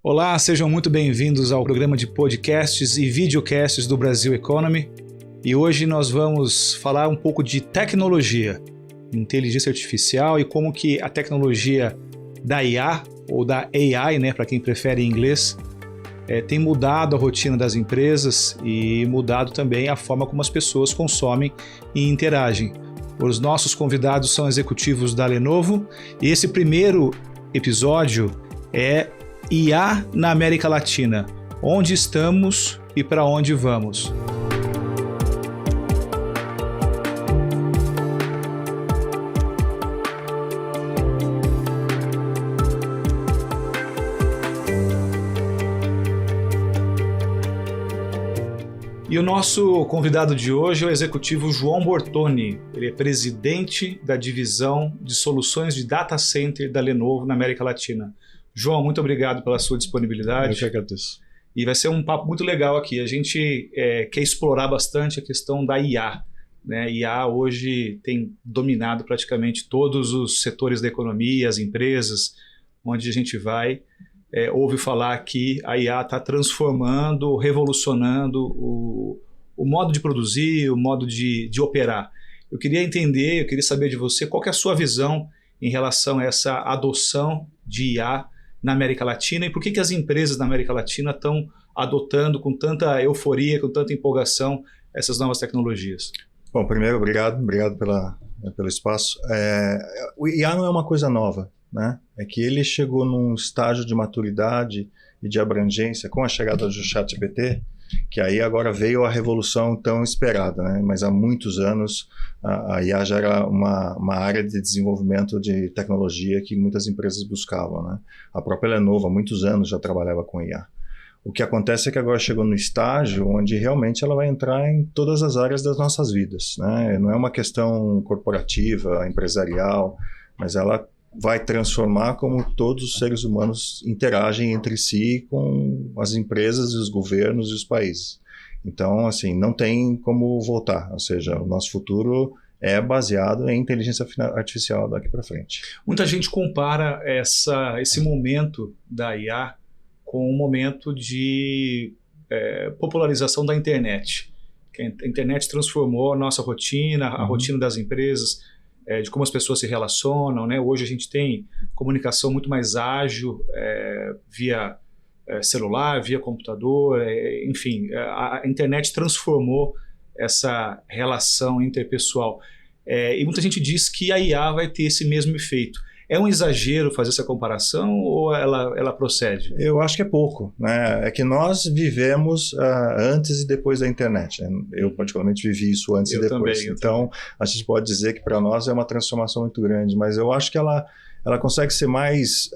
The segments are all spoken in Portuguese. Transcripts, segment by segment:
Olá, sejam muito bem-vindos ao programa de podcasts e videocasts do Brasil Economy. E hoje nós vamos falar um pouco de tecnologia, inteligência artificial e como que a tecnologia da IA, ou da AI, né, para quem prefere em inglês, tem mudado a rotina das empresas e mudado também a forma como as pessoas consomem e interagem. Os nossos convidados são executivos da Lenovo e esse primeiro episódio é IA na América Latina. Onde estamos e para onde vamos? E o nosso convidado de hoje é o executivo João Bortoni. Ele é presidente da divisão de soluções de data center da Lenovo na América Latina. João, muito obrigado pela sua disponibilidade. Eu que agradeço. E vai ser um papo muito legal aqui. A gente quer explorar bastante a questão da IA. Né? IA hoje tem dominado praticamente todos os setores da economia, as empresas, onde a gente vai. Ouve falar que a IA está transformando, revolucionando o modo de produzir, o modo de operar. Eu queria saber de você qual que é a sua visão em relação a essa adoção de IA na América Latina e por que as empresas na América Latina estão adotando com tanta euforia, com tanta empolgação essas novas tecnologias. Bom, primeiro, obrigado pelo espaço. O IA não é uma coisa nova, né? É que ele chegou num estágio de maturidade e de abrangência com a chegada do ChatGPT, que aí agora veio a revolução tão esperada, né? Mas há muitos anos a IA já era uma área de desenvolvimento de tecnologia que muitas empresas buscavam, né? A própria Lenovo há muitos anos já trabalhava com IA. O que acontece é que agora chegou no estágio onde realmente ela vai entrar em todas as áreas das nossas vidas, né? Não é uma questão corporativa, empresarial, mas ela vai transformar como todos os seres humanos interagem entre si com as empresas e os governos e os países. Então, assim, não tem como voltar, ou seja, o nosso futuro é baseado em inteligência artificial daqui para frente. Muita gente compara esse momento da IA com um momento de popularização da internet. A internet transformou a nossa rotina, a rotina das empresas, de como as pessoas se relacionam, né? Hoje a gente tem comunicação muito mais ágil via celular, via computador, enfim, a internet transformou essa relação interpessoal. E muita gente diz que a IA vai ter esse mesmo efeito. É um exagero fazer essa comparação ou ela procede? Eu acho que é pouco, né? É que nós vivemos antes e depois da internet, né? Eu particularmente vivi isso antes e depois. Também, então, a gente pode dizer que para nós é uma transformação muito grande, mas eu acho que ela consegue ser mais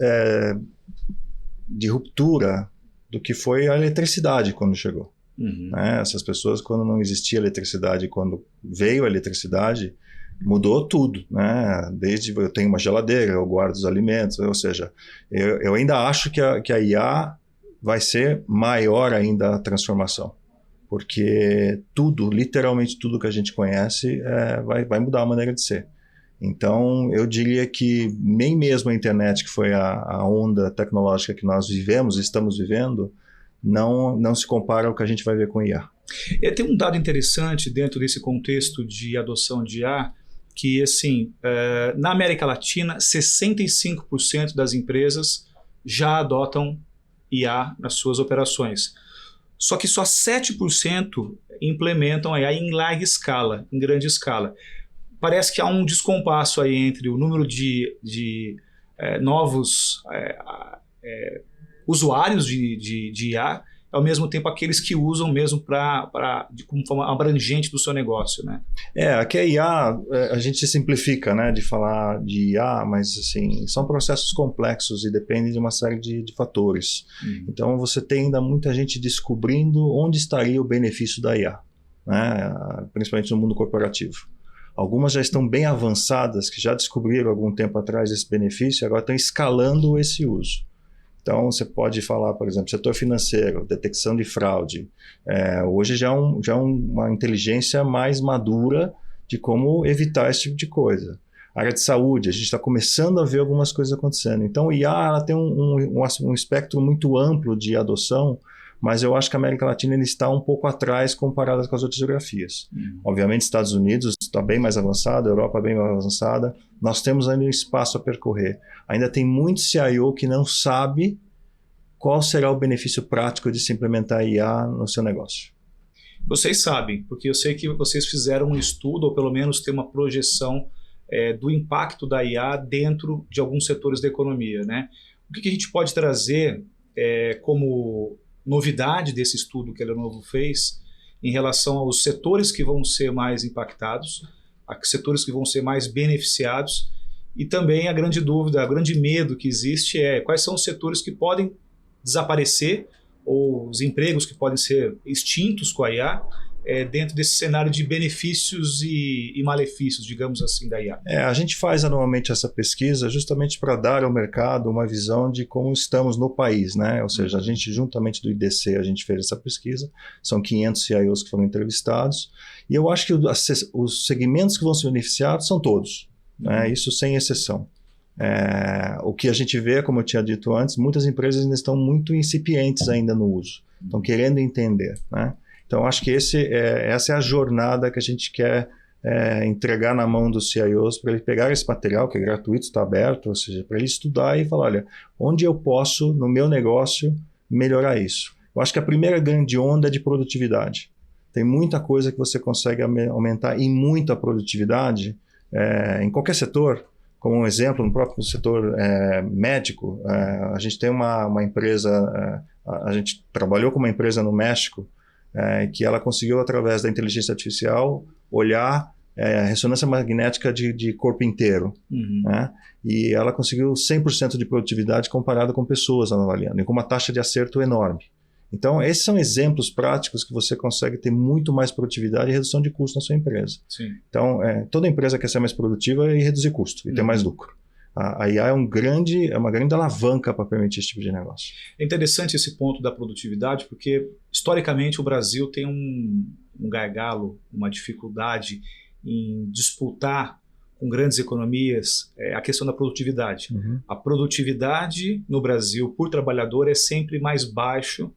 de ruptura do que foi a eletricidade quando chegou. Né? Essas pessoas, quando não existia eletricidade, quando veio a eletricidade, mudou tudo, né? Desde eu tenho uma geladeira, eu guardo os alimentos, ou seja, eu ainda acho que a IA vai ser maior ainda a transformação, porque tudo, literalmente tudo que a gente conhece vai mudar a maneira de ser. Então, eu diria que nem mesmo a internet, que foi a onda tecnológica que nós vivemos, estamos vivendo, não se compara ao que a gente vai ver com IA. Tem um dado interessante dentro desse contexto de adoção de IA, que assim, na América Latina, 65% das empresas já adotam IA nas suas operações. Só que só 7% implementam a IA em larga escala, em grande escala. Parece que há um descompasso aí entre o número de novos usuários de IA, ao mesmo tempo aqueles que usam mesmo como forma abrangente do seu negócio, né? Aqui a IA, a gente simplifica, né, de falar de IA, mas assim, são processos complexos e dependem de uma série de fatores. Então você tem ainda muita gente descobrindo onde estaria o benefício da IA, né, principalmente no mundo corporativo. Algumas já estão bem avançadas, que já descobriram algum tempo atrás esse benefício e agora estão escalando esse uso. Então, você pode falar, por exemplo, setor financeiro, detecção de fraude. Hoje já é uma inteligência mais madura de como evitar esse tipo de coisa. A área de saúde, a gente está começando a ver algumas coisas acontecendo. Então, o IA ela tem um espectro muito amplo de adoção, mas eu acho que a América Latina ele está um pouco atrás comparado com as outras geografias. Obviamente, Estados Unidos está bem mais avançado, a Europa bem mais avançada. Nós temos ainda um espaço a percorrer. Ainda tem muito CIO que não sabe qual será o benefício prático de se implementar IA no seu negócio. Vocês sabem, porque eu sei que vocês fizeram um estudo, ou pelo menos tem uma projeção do impacto da IA dentro de alguns setores da economia, né? O que a gente pode trazer como novidade desse estudo que a Lenovo fez em relação aos setores que vão ser mais impactados, a setores que vão ser mais beneficiados, e também a grande dúvida, o grande medo que existe quais são os setores que podem desaparecer ou os empregos que podem ser extintos com a IA dentro desse cenário de benefícios e malefícios, digamos assim, da IA. A gente faz anualmente essa pesquisa justamente para dar ao mercado uma visão de como estamos no país, né? Ou seja, a gente, juntamente do IDC, a gente fez essa pesquisa, são 500 CIOs que foram entrevistados, e eu acho que os segmentos que vão ser beneficiados são todos, né? Isso sem exceção. O que a gente vê, como eu tinha dito antes, muitas empresas ainda estão muito incipientes ainda no uso, estão querendo entender, né? Então, acho que essa é a jornada que a gente quer entregar na mão dos CIOs para ele pegar esse material, que é gratuito, está aberto, ou seja, para ele estudar e falar, olha, onde eu posso, no meu negócio, melhorar isso. Eu acho que a primeira grande onda é de produtividade. Tem muita coisa que você consegue aumentar e muito a produtividade em qualquer setor. Como um exemplo, no próprio setor médico, a gente tem uma empresa, a gente trabalhou com uma empresa no México, que ela conseguiu, através da inteligência artificial, olhar a ressonância magnética de corpo inteiro. Né? E ela conseguiu 100% de produtividade comparado com pessoas avaliando, e com uma taxa de acerto enorme. Então, esses são exemplos práticos que você consegue ter muito mais produtividade e redução de custo na sua empresa. Sim. Então, toda empresa quer ser mais produtiva e reduzir custo, e ter mais lucro. A IA é uma grande alavanca para permitir esse tipo de negócio. É interessante esse ponto da produtividade, porque, historicamente, o Brasil tem um gargalo, uma dificuldade em disputar com grandes economias a questão da produtividade. A produtividade no Brasil por trabalhador é sempre mais baixa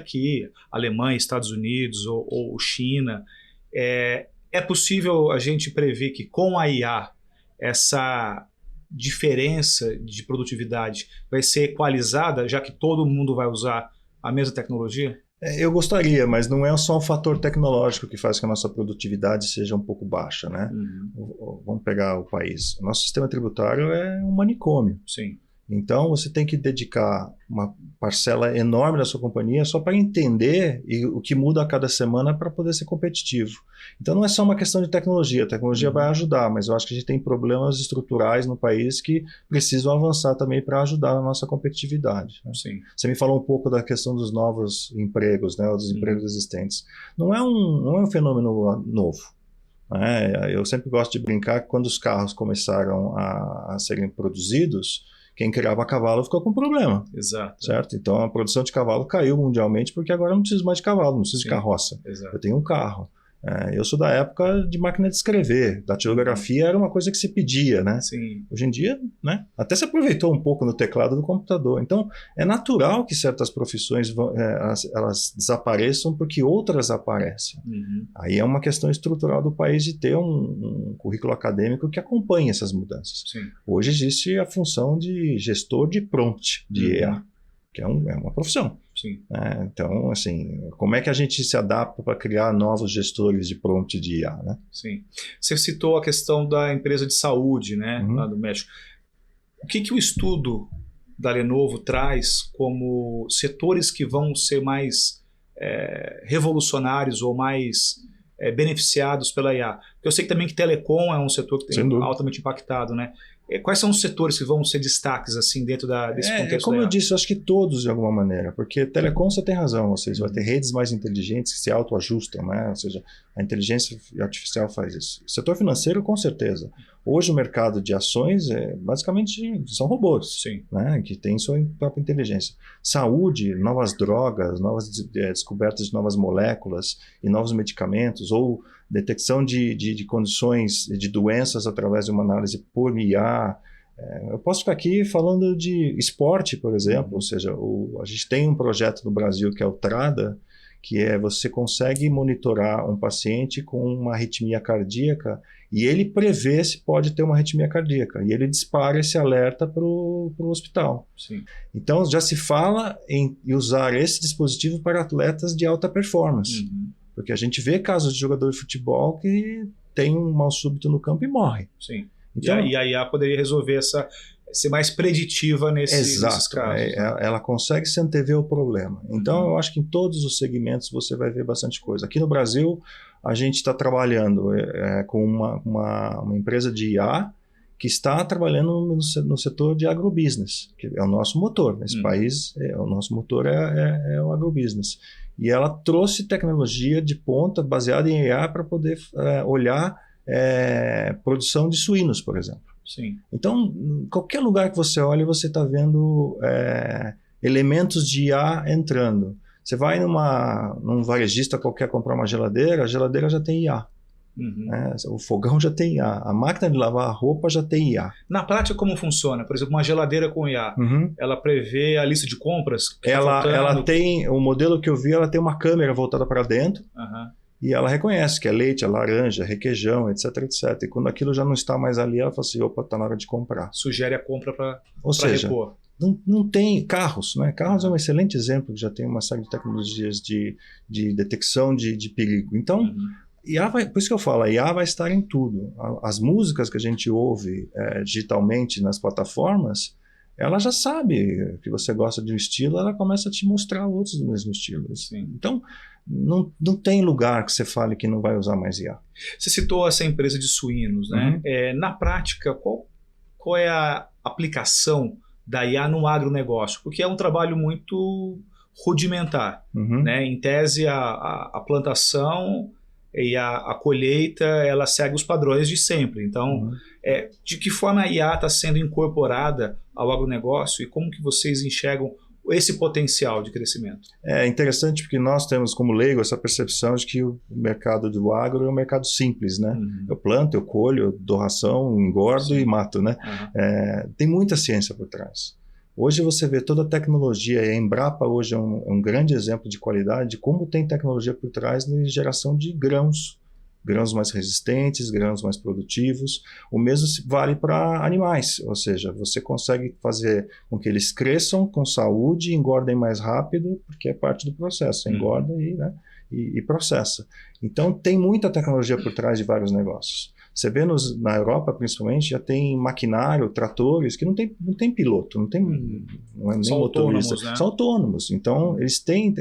que Alemanha, Estados Unidos ou China. É possível a gente prever que com a IA essa diferença de produtividade vai ser equalizada, já que todo mundo vai usar a mesma tecnologia? Eu gostaria, mas não é só um fator tecnológico que faz que a nossa produtividade seja um pouco baixa, né? Vamos pegar o país. O nosso sistema tributário é um manicômio. Sim. Então, você tem que dedicar uma parcela enorme da sua companhia só para entender o que muda a cada semana para poder ser competitivo. Então, não é só uma questão de tecnologia. A tecnologia vai ajudar, mas eu acho que a gente tem problemas estruturais no país que precisam avançar também para ajudar na nossa competitividade. Né? Sim. Você me falou um pouco da questão dos novos empregos, né, dos empregos existentes. Não é um fenômeno novo. Eu sempre gosto de brincar que quando os carros começaram a serem produzidos, quem criava cavalo ficou com problema. Exato. Certo? Então a produção de cavalo caiu mundialmente porque agora eu não preciso mais de cavalo, não preciso de carroça. Exato. Eu tenho um carro. Eu sou da época de máquina de escrever. Datilografia era uma coisa que se pedia, né? Sim. Hoje em dia, né? Até se aproveitou um pouco no teclado do computador. Então, é natural que certas profissões elas desapareçam porque outras aparecem. Aí é uma questão estrutural do país de ter um currículo acadêmico que acompanhe essas mudanças. Sim. Hoje existe a função de gestor de prompt, de EA, que é uma profissão. Sim. Então, assim, como é que a gente se adapta para criar novos gestores de prompt de IA, né? Sim. Você citou a questão da empresa de saúde, né, lá do México. O que o estudo da Lenovo traz como setores que vão ser mais revolucionários ou mais beneficiados pela IA? Porque eu sei que também que telecom é um setor que tem altamente impactado, né? Quais são os setores que vão ser destaques assim dentro desse contexto? Como eu disse, eu acho que todos de alguma maneira, porque telecom você tem razão, ou seja, vai ter redes mais inteligentes que se autoajustam, né? Ou seja, A inteligência artificial faz isso. O setor financeiro, com certeza. Hoje o mercado de ações basicamente são robôs, né, que têm sua própria inteligência. Saúde, novas drogas, novas descobertas de novas moléculas e novos medicamentos, ou detecção de condições de doenças através de uma análise por IA. Eu posso ficar aqui falando de esporte, por exemplo, ou seja, a gente tem um projeto no Brasil que é o TRADA, que você consegue monitorar um paciente com uma arritmia cardíaca e ele prevê se pode ter uma arritmia cardíaca e ele dispara esse alerta para o hospital. Sim. Então já se fala em usar esse dispositivo para atletas de alta performance, porque a gente vê casos de jogador de futebol que tem um mal súbito no campo e morre. Sim. Então, e a IA poderia resolver ser mais preditiva nesses casos. Ela consegue se antever o problema. Então, eu acho que em todos os segmentos você vai ver bastante coisa. Aqui no Brasil, a gente está trabalhando com uma empresa de IA que está trabalhando no setor de agrobusiness, que é o nosso motor. Nesse país, o nosso motor é o agrobusiness. E ela trouxe tecnologia de ponta baseada em IA para poder olhar produção de suínos, por exemplo. Sim. Então, em qualquer lugar que você olhe, você está vendo elementos de IA entrando. Você vai num varejista qualquer comprar uma geladeira, a geladeira já tem IA. O fogão já tem IA. A máquina de lavar a roupa já tem IA. Na prática, como funciona? Por exemplo, uma geladeira com IA, ela prevê a lista de compras? Ela tem, o modelo que eu vi, ela tem uma câmera voltada para dentro. E ela reconhece que é leite, é laranja, é requeijão, etc, etc. E quando aquilo já não está mais ali, ela fala assim, opa, está na hora de comprar. Sugere a compra para repor. Não tem carros, né? Carros é um excelente exemplo, que já tem uma série de tecnologias de detecção de perigo. Então, por isso que eu falo, a IA vai estar em tudo. As músicas que a gente ouve digitalmente nas plataformas, ela já sabe que você gosta de um estilo, ela começa a te mostrar outros do mesmo estilo. Sim. Então, não tem lugar que você fale que não vai usar mais IA. Você citou essa empresa de suínos, né? Na prática, qual é a aplicação da IA no agronegócio? Porque é um trabalho muito rudimentar, né? Em tese, a plantação e a colheita, ela segue os padrões de sempre. Então, de que forma a IA está sendo incorporada ao agronegócio e como que vocês enxergam esse potencial de crescimento? É interessante porque nós temos como leigo essa percepção de que o mercado do agro é um mercado simples, né? Eu planto, eu colho, eu dou ração, engordo e mato, né? Tem muita ciência por trás. Hoje você vê toda a tecnologia, e a Embrapa hoje é um grande exemplo de qualidade, de como tem tecnologia por trás na geração de grãos mais resistentes, grãos mais produtivos. O mesmo vale para animais, ou seja, você consegue fazer com que eles cresçam com saúde, engordem mais rápido, porque é parte do processo, engorda e processa. Então tem muita tecnologia por trás de vários negócios. Você vê na Europa, principalmente, já tem maquinário, tratores, que não tem piloto, não é nem motorista. Né? São autônomos. Então, eles têm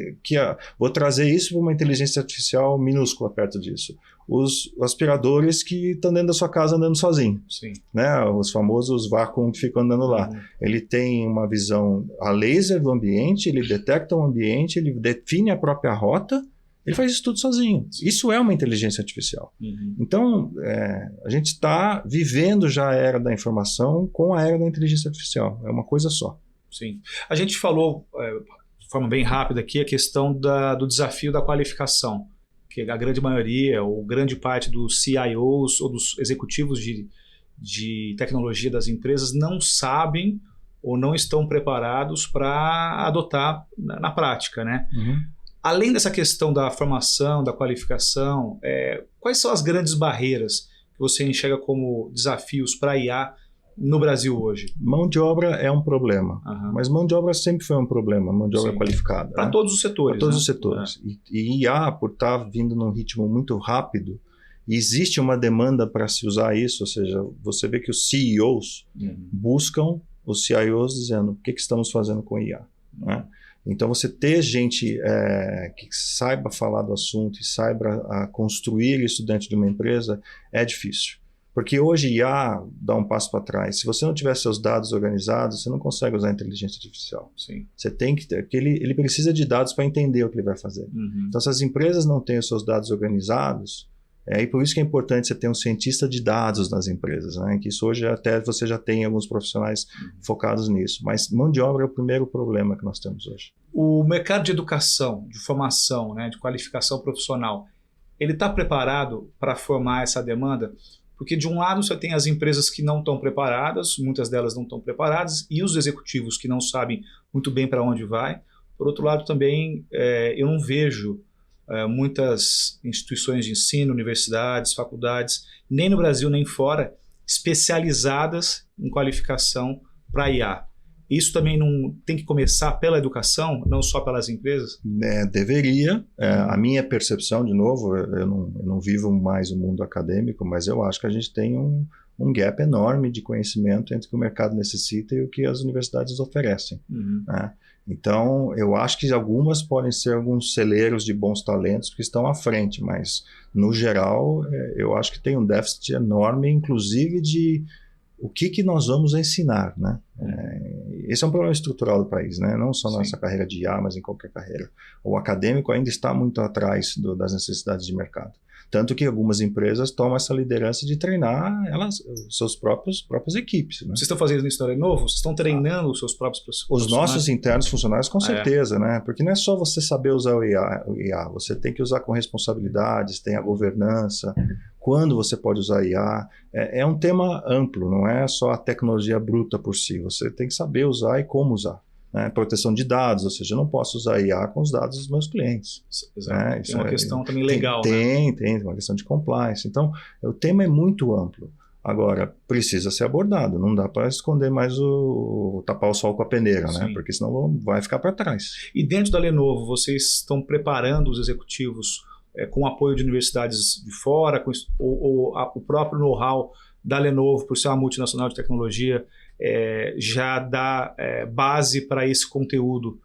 vou trazer isso para uma inteligência artificial minúscula perto disso. Os aspiradores que estão dentro da sua casa andando sozinho. Sim. Né? Os famosos vácuos que ficam andando lá. Ele tem uma visão a laser do ambiente, ele detecta o ambiente, ele define a própria rota. Ele faz isso tudo sozinho. Isso é uma inteligência artificial. Então, a gente está vivendo já a era da informação com a era da inteligência artificial. É uma coisa só. Sim. A gente falou, de forma bem rápida aqui, a questão do desafio da qualificação, que a grande maioria, ou grande parte dos CIOs ou dos executivos de tecnologia das empresas não sabem ou não estão preparados para adotar na prática, né? Além dessa questão da formação, da qualificação, quais são as grandes barreiras que você enxerga como desafios para a IA no Brasil hoje? Mão de obra é um problema, mas mão de obra sempre foi um problema, mão de obra qualificada. Para todos os setores. Para todos os setores. E IA, por estar vindo num ritmo muito rápido, existe uma demanda para se usar isso, ou seja, você vê que os CEOs buscam os CIOs dizendo o que estamos fazendo com IA, né? Então, você ter gente que saiba falar do assunto e saiba construir isso dentro de uma empresa é difícil. Porque hoje IA dá um passo para trás. Se você não tiver seus dados organizados, você não consegue usar a inteligência artificial. Sim. Você tem que ter, porque ele precisa de dados para entender o que ele vai fazer. Então, se as empresas não têm os seus dados organizados, e por isso que é importante você ter um cientista de dados nas empresas, né? Que isso hoje até você já tem alguns profissionais focados nisso. Mas mão de obra é o primeiro problema que nós temos hoje. O mercado de educação, de formação, né, de qualificação profissional, ele está preparado para formar essa demanda? Porque de um lado você tem as empresas que não estão preparadas, muitas delas não estão preparadas, e os executivos que não sabem muito bem para onde vai. Por outro lado também, eu não vejo muitas instituições de ensino, universidades, faculdades, nem no Brasil nem fora, especializadas em qualificação para IA. Isso também não tem que começar pela educação, não só pelas empresas? Deveria. A minha percepção, de novo, eu não vivo mais o mundo acadêmico, mas eu acho que a gente tem um gap enorme de conhecimento entre o que o mercado necessita e o que as universidades oferecem. Né? Então, eu acho que algumas podem ser alguns celeiros de bons talentos que estão à frente, mas, no geral, eu acho que tem um déficit enorme, inclusive de o que nós vamos ensinar, né? Esse é um problema estrutural do país, né? Não só na nossa carreira de IA, mas em qualquer carreira. O acadêmico ainda está muito atrás das necessidades de mercado. Tanto que algumas empresas tomam essa liderança de treinar suas próprias equipes. Né? Vocês estão fazendo isso na Lenovo? Vocês estão treinando os seus próprios profissionais? Os nossos internos funcionários, com certeza, né? Porque não é só você saber usar o IA, você tem que usar com responsabilidades, tem a governança, quando você pode usar IA. É um tema amplo, não é só a tecnologia bruta por si, você tem que saber usar e como usar. Né? Proteção de dados, ou seja, eu não posso usar IA com os dados dos meus clientes. Exato. Tem uma questão também legal. Tem uma questão de compliance. Então, o tema é muito amplo. Agora, precisa ser abordado. Não dá para esconder mais tapar o sol com a peneira, né? Porque senão vai ficar para trás. E dentro da Lenovo, vocês estão preparando os executivos com apoio de universidades de fora, o próprio know-how da Lenovo, por ser uma multinacional de tecnologia, já dá base para esse conteúdo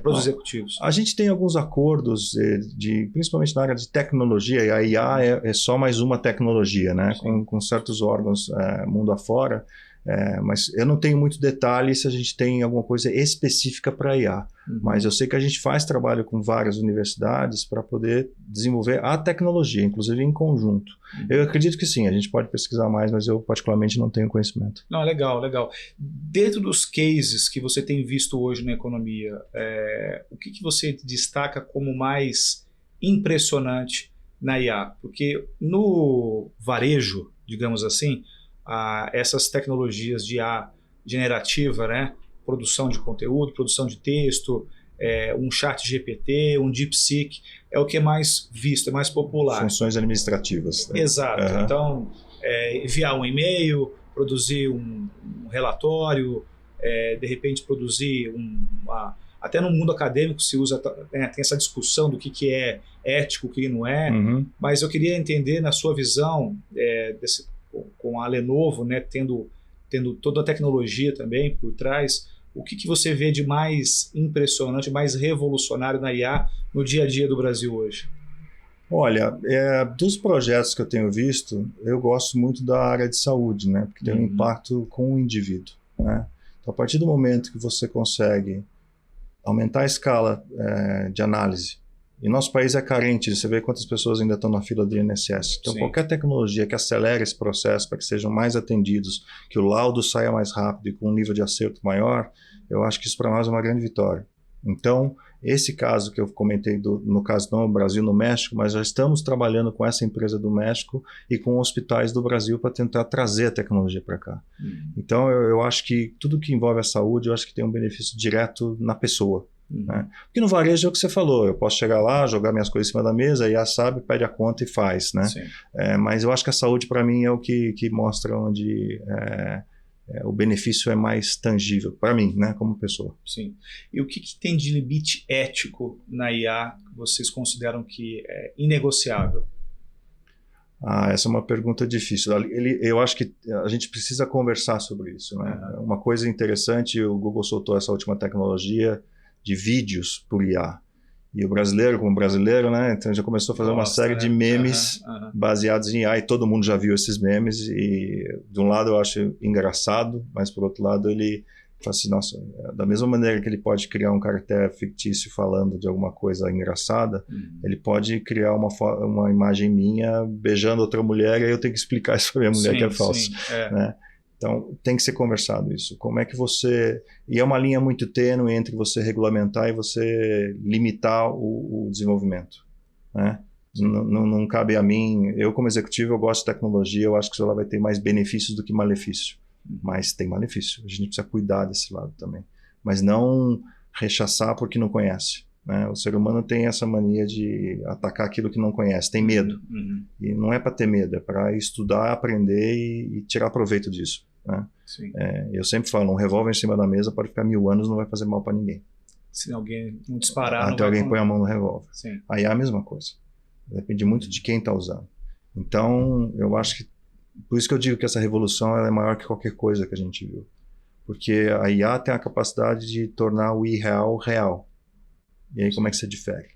para os executivos? A gente tem alguns acordos, principalmente na área de tecnologia, e a IA é só mais uma tecnologia, né? Com certos órgãos mundo afora, mas eu não tenho muito detalhe se a gente tem alguma coisa específica para IA. Mas eu sei que a gente faz trabalho com várias universidades para poder desenvolver a tecnologia, inclusive em conjunto. Eu acredito que sim, a gente pode pesquisar mais, mas eu particularmente não tenho conhecimento. Não, legal, legal. Dentro dos cases que você tem visto hoje na economia, o que você destaca como mais impressionante na IA? Porque no varejo, digamos assim, essas tecnologias de IA generativa, né? Produção de conteúdo, produção de texto, um chat GPT, um DeepSeek, é o que é mais visto, é mais popular. Funções administrativas. Né? Exato. Então, enviar um e-mail, produzir um relatório, de repente produzir até no mundo acadêmico se usa, tem essa discussão do que é ético, o que não é, mas eu queria entender na sua visão, com a Lenovo, né, tendo toda a tecnologia também por trás, o que você vê de mais impressionante, mais revolucionário na IA no dia a dia do Brasil hoje? Olha, dos projetos que eu tenho visto, eu gosto muito da área de saúde, né, porque tem um impacto com o indivíduo. Né? Então, a partir do momento que você consegue aumentar a escala de análise, e nosso país é carente, você vê quantas pessoas ainda estão na fila do INSS. Então, qualquer tecnologia que acelere esse processo para que sejam mais atendidos, que o laudo saia mais rápido e com um nível de acerto maior, eu acho que isso para nós é uma grande vitória. Então, esse caso que eu comentei, no caso não no Brasil, no México, mas já estamos trabalhando com essa empresa do México e com hospitais do Brasil para tentar trazer a tecnologia para cá. Então, eu acho que tudo que envolve a saúde, eu acho que tem um benefício direto na pessoa. Né? Porque no varejo é o que você falou, eu posso chegar lá, jogar minhas coisas em cima da mesa, e a sabe, pede a conta e faz, né? Mas eu acho que a saúde para mim é o que mostra onde o benefício é mais tangível, para mim, né, como pessoa. Sim. E o que tem de limite ético na IA que vocês consideram que é inegociável? Essa é uma pergunta difícil. Eu acho que a gente precisa conversar sobre isso. Né? Uma coisa interessante, o Google soltou essa última tecnologia de vídeos por IA. E o brasileiro, como brasileiro, né? Então já começou a fazer uma série de memes baseados em IA, e todo mundo já viu esses memes, e de um lado eu acho engraçado, mas por outro lado ele fala assim, nossa, da mesma maneira que ele pode criar um caractere fictício falando de alguma coisa engraçada, ele pode criar uma imagem minha beijando outra mulher, e aí eu tenho que explicar isso pra minha mulher, sim, que é falso. Né? Então, tem que ser conversado isso. Como é que você... E é uma linha muito tênue entre você regulamentar e você limitar o desenvolvimento. Né? Não cabe a mim... Eu, como executivo, eu gosto de tecnologia, eu acho que ela vai ter mais benefícios do que malefício. Mas tem malefício. A gente precisa cuidar desse lado também. Mas não rechaçar porque não conhece. Né? O ser humano tem essa mania de atacar aquilo que não conhece, tem medo. E não é para ter medo, é para estudar, aprender e tirar proveito disso. Né? Eu sempre falo, um revólver em cima da mesa pode ficar 1000 anos, não vai fazer mal para ninguém. Se alguém não disparar... Até alguém põe a mão no revólver. Aí é a mesma coisa. Depende muito de quem está usando. Então, eu acho que... Por isso que eu digo que essa revolução ela é maior que qualquer coisa que a gente viu. Porque a IA tem a capacidade de tornar o irreal real. E aí como é que você difere?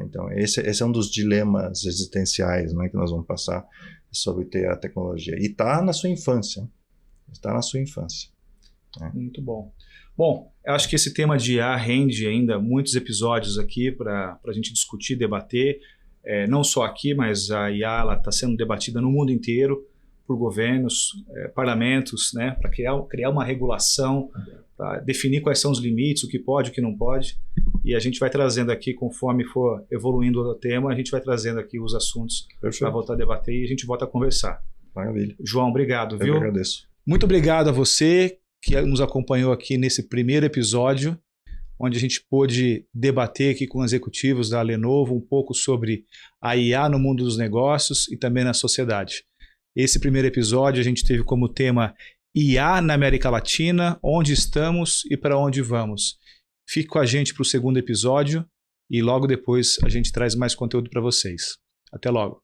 Então esse é um dos dilemas existenciais, né, que nós vamos passar sobre ter a tecnologia. E está na sua infância. Está na sua infância. Né? Muito bom. Bom, eu acho que esse tema de IA rende ainda muitos episódios aqui para a gente discutir, debater. Não só aqui, mas a IA está sendo debatida no mundo inteiro por governos, parlamentos, né, para criar uma regulação, para definir quais são os limites, o que pode, o que não pode. E a gente vai trazendo aqui, conforme for evoluindo o tema, a gente vai trazendo aqui os assuntos para voltar a debater e a gente volta a conversar. Maravilha. João, obrigado, viu? Eu agradeço. Muito obrigado a você que nos acompanhou aqui nesse primeiro episódio, onde a gente pôde debater aqui com executivos da Lenovo um pouco sobre a IA no mundo dos negócios e também na sociedade. Esse primeiro episódio a gente teve como tema IA na América Latina, onde estamos e para onde vamos. Fique com a gente para o segundo episódio e logo depois a gente traz mais conteúdo para vocês. Até logo.